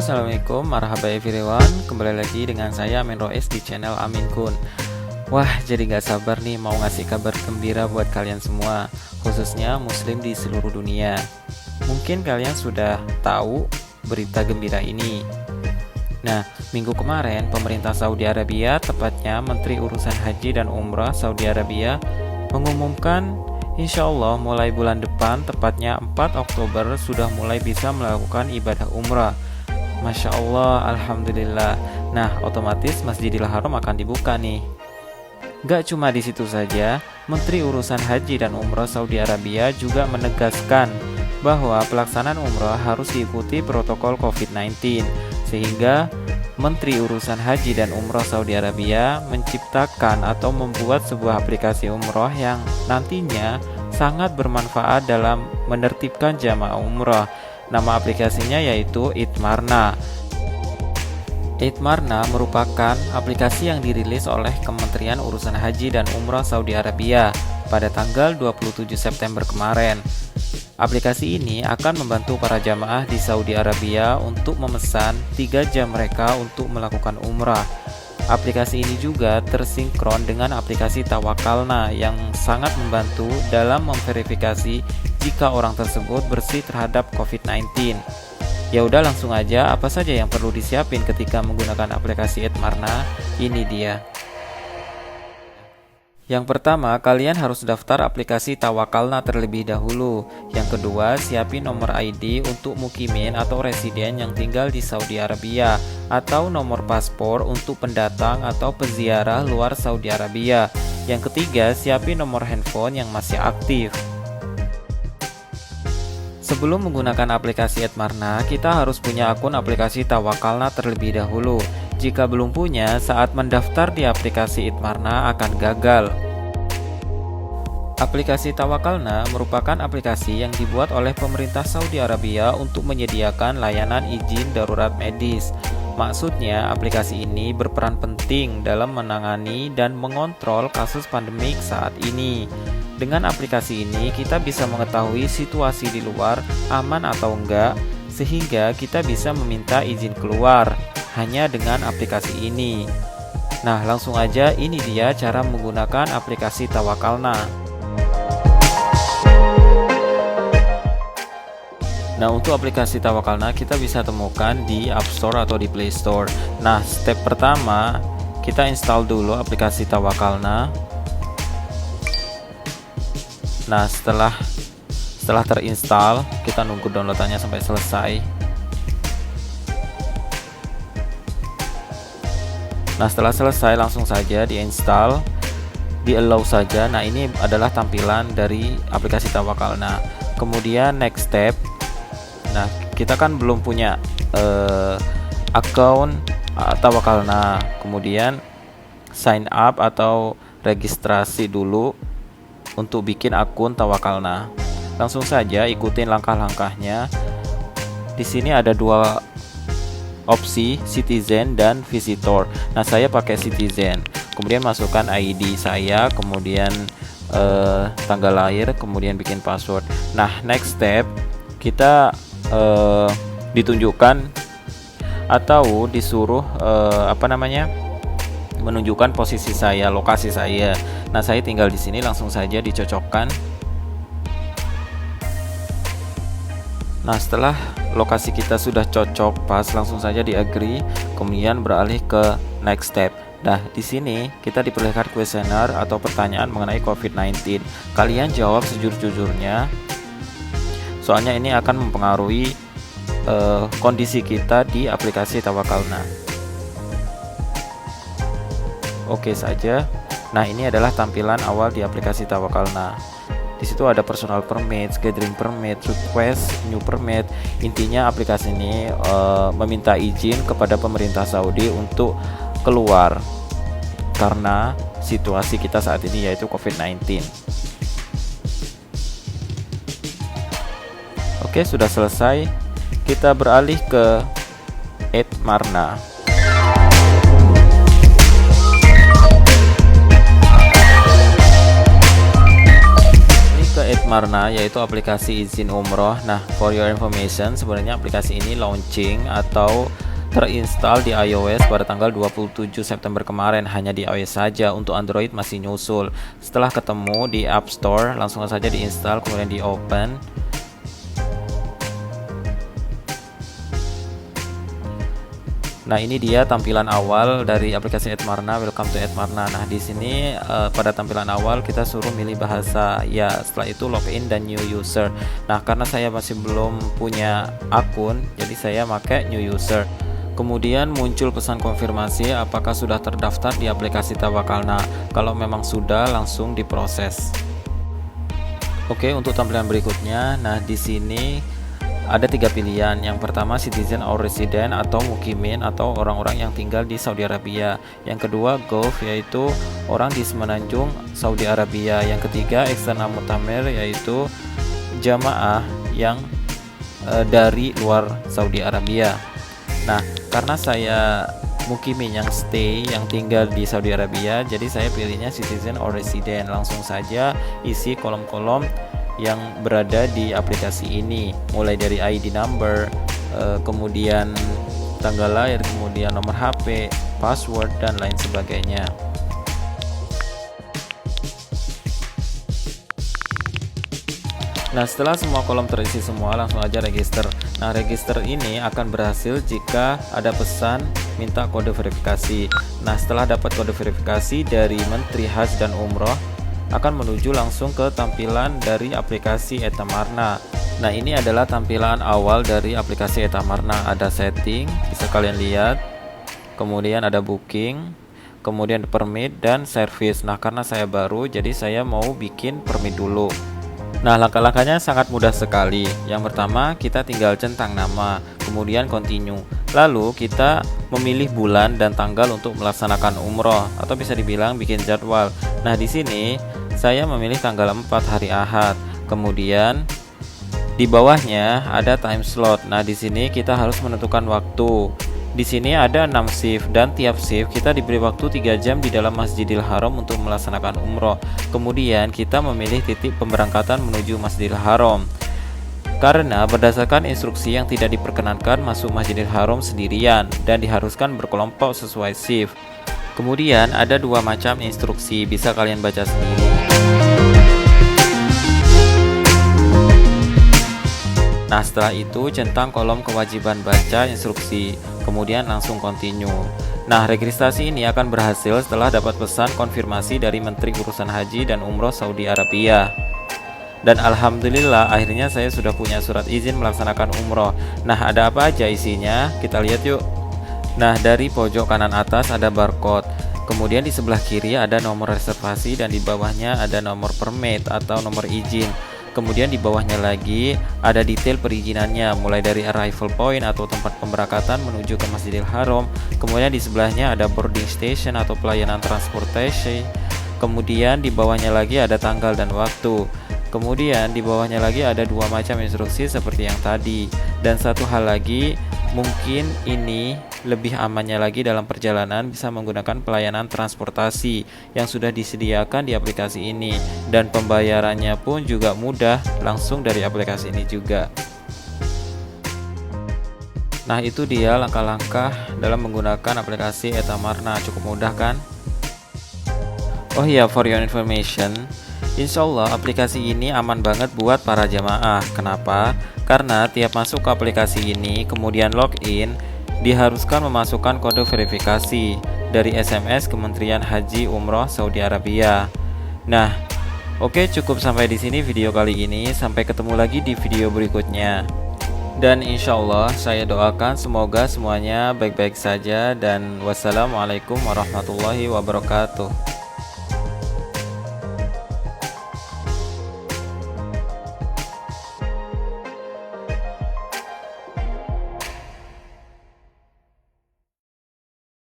Assalamualaikum, marhaba everyone. Kembali lagi dengan saya Amin Roes di channel Amin Kun. Wah, jadi gak sabar nih mau ngasih kabar gembira buat kalian semua, khususnya muslim di seluruh dunia. Mungkin kalian sudah tahu berita gembira ini. Nah, minggu kemarin pemerintah Saudi Arabia, tepatnya Menteri Urusan Haji dan Umrah Saudi Arabia, mengumumkan insya Allah mulai bulan depan, tepatnya 4 Oktober, sudah mulai bisa melakukan ibadah umrah. Masya Allah, Alhamdulillah. Nah, otomatis Masjidil Haram akan dibuka nih. Gak cuma di situ saja, Menteri Urusan Haji dan Umrah Saudi Arabia juga menegaskan bahwa pelaksanaan umrah harus diikuti protokol COVID-19, sehingga Menteri Urusan Haji dan Umrah Saudi Arabia menciptakan atau membuat sebuah aplikasi umrah yang nantinya sangat bermanfaat dalam menertibkan jamaah umrah. Nama aplikasinya yaitu Itmarna. Itmarna merupakan aplikasi yang dirilis oleh Kementerian Urusan Haji dan Umrah Saudi Arabia pada tanggal 27 September kemarin. Aplikasi ini akan membantu para jamaah di Saudi Arabia untuk memesan 3 jam mereka untuk melakukan umrah. Aplikasi ini juga tersinkron dengan aplikasi Tawakalna yang sangat membantu dalam memverifikasi jika orang tersebut bersih terhadap COVID-19. Ya udah, langsung aja, apa saja yang perlu disiapin ketika menggunakan aplikasi Itmarna? Ini dia. Yang pertama, kalian harus daftar aplikasi Tawakalna terlebih dahulu. Yang kedua, siapin nomor ID untuk mukimin atau residen yang tinggal di Saudi Arabia, atau nomor paspor untuk pendatang atau peziarah luar Saudi Arabia. Yang ketiga, siapin nomor handphone yang masih aktif. Sebelum menggunakan aplikasi Itmarna, kita harus punya akun aplikasi Tawakalna terlebih dahulu. Jika belum punya, saat mendaftar di aplikasi Itmarna akan gagal. Aplikasi Tawakalna merupakan aplikasi yang dibuat oleh pemerintah Saudi Arabia untuk menyediakan layanan izin darurat medis. Maksudnya, aplikasi ini berperan penting dalam menangani dan mengontrol kasus pandemik saat ini. Dengan aplikasi ini, kita bisa mengetahui situasi di luar aman atau enggak, sehingga kita bisa meminta izin keluar hanya dengan aplikasi ini. Nah, langsung aja, ini dia cara menggunakan aplikasi Tawakalna. Nah, untuk aplikasi Tawakalna kita bisa temukan di App Store atau di Play Store. Nah, step pertama, kita install dulu aplikasi Tawakalna. Nah, setelah terinstall, kita nunggu downloadannya sampai selesai. Nah, setelah selesai langsung saja diinstal, di-allow saja. Nah, ini adalah tampilan dari aplikasi Tawakalna. Kemudian next step. Nah, kita kan belum punya account Tawakalna. Kemudian sign up atau registrasi dulu untuk bikin akun Tawakalna. Langsung saja ikutin langkah-langkahnya. Di sini ada 2 opsi, citizen dan visitor. Nah, saya pakai citizen. Kemudian masukkan ID saya, kemudian tanggal lahir, kemudian bikin password. Nah, next step, kita ditunjukkan atau disuruh menunjukkan posisi saya, lokasi saya. Nah, saya tinggal di sini, langsung saja dicocokkan. Nah, setelah lokasi kita sudah cocok pas, langsung saja di agree, kemudian beralih ke next step. Nah, di sini kita diperlihatkan kuesioner atau pertanyaan mengenai COVID-19. Kalian jawab sejujur-jujurnya, soalnya ini akan mempengaruhi kondisi kita di aplikasi Tawakalna. Oke saja. Nah, ini adalah tampilan awal di aplikasi Tawakalna. Di situ ada personal permit, gathering permit, request new permit. Intinya aplikasi ini meminta izin kepada pemerintah Saudi untuk keluar karena situasi kita saat ini yaitu COVID-19. Oke, sudah selesai. Kita beralih ke Itmarna. Etmarna, yaitu aplikasi izin umroh. Nah, for your information, sebenarnya aplikasi ini launching atau terinstall di iOS pada tanggal 27 September kemarin, hanya di iOS saja. Untuk Android masih nyusul. Setelah ketemu di App Store, langsung saja diinstal, kemudian di open. Nah, ini dia tampilan awal dari aplikasi Etmarna. Welcome to Etmarna. Nah, di sini pada tampilan awal kita suruh milih bahasa. Ya, setelah itu login dan new user. Nah, karena saya masih belum punya akun, jadi saya pakai new user. Kemudian muncul pesan konfirmasi apakah sudah terdaftar di aplikasi Tawakalna. Kalau memang sudah, langsung diproses. Oke, untuk tampilan berikutnya, nah di sini ada 3 pilihan. Yang pertama, citizen or resident atau mukimin atau orang-orang yang tinggal di Saudi Arabia. Yang kedua, Gulf, yaitu orang di semenanjung Saudi Arabia. Yang ketiga, eksternal mutamir, yaitu jamaah yang dari luar Saudi Arabia. Nah, karena saya mukimin yang stay, yang tinggal di Saudi Arabia, jadi saya pilihnya citizen or resident. Langsung saja isi kolom-kolom yang berada di aplikasi ini, mulai dari ID number, kemudian tanggal lahir, kemudian nomor HP, password, dan lain sebagainya. Nah, setelah semua kolom terisi semua, langsung aja register. Nah, register ini akan berhasil jika ada pesan minta kode verifikasi. Nah, setelah dapat kode verifikasi dari Menteri Hajj dan Umroh, akan menuju langsung ke tampilan dari aplikasi Etmarna. Nah, ini adalah tampilan awal dari aplikasi Etmarna. Ada setting, bisa kalian lihat. Kemudian ada booking, kemudian permit dan service. Nah, karena saya baru, jadi saya mau bikin permit dulu. Nah, langkah-langkahnya sangat mudah sekali. Yang pertama, kita tinggal centang nama, kemudian continue. Lalu kita memilih bulan dan tanggal untuk melaksanakan umroh, atau bisa dibilang bikin jadwal. Nah, di sini saya memilih tanggal 4 hari Ahad. Kemudian di bawahnya ada time slot. Nah, di sini kita harus menentukan waktu. Di sini ada 6 shift dan tiap shift kita diberi waktu 3 jam di dalam Masjidil Haram untuk melaksanakan umroh. Kemudian kita memilih titik pemberangkatan menuju Masjidil Haram. Karena berdasarkan instruksi yang tidak diperkenankan masuk Masjidil Haram sendirian dan diharuskan berkelompok sesuai shift. Kemudian ada 2 macam instruksi, bisa kalian baca sendiri. Nah, setelah itu centang kolom kewajiban baca instruksi, kemudian langsung continue. Nah, registrasi ini akan berhasil setelah dapat pesan konfirmasi dari Menteri Urusan Haji dan Umroh Saudi Arabia. Dan alhamdulillah akhirnya saya sudah punya surat izin melaksanakan umroh. Nah, ada apa aja isinya? Kita lihat yuk. Nah, dari pojok kanan atas ada barcode. Kemudian di sebelah kiri ada nomor reservasi dan di bawahnya ada nomor permit atau nomor izin. Kemudian di bawahnya lagi ada detail perizinannya, mulai dari arrival point atau tempat pemberangkatan menuju ke Masjidil Haram. Kemudian di sebelahnya ada boarding station atau pelayanan transportasi. Kemudian di bawahnya lagi ada tanggal dan waktu. Kemudian di bawahnya lagi ada 2 macam instruksi seperti yang tadi. Dan satu hal lagi, mungkin ini lebih amannya lagi dalam perjalanan bisa menggunakan pelayanan transportasi yang sudah disediakan di aplikasi ini, dan pembayarannya pun juga mudah langsung dari aplikasi ini juga. Nah, itu dia langkah-langkah dalam menggunakan aplikasi Etmarna. Cukup mudah kan? Oh iya, for your information, insya Allah aplikasi ini aman banget buat para jamaah. Kenapa? Karena tiap masuk ke aplikasi ini kemudian login, diharuskan memasukkan kode verifikasi dari SMS Kementerian Haji Umroh Saudi Arabia. Nah, oke, cukup sampai di sini video kali ini. Sampai ketemu lagi di video berikutnya. Dan insya Allah saya doakan semoga semuanya baik-baik saja. Dan wassalamualaikum warahmatullahi wabarakatuh.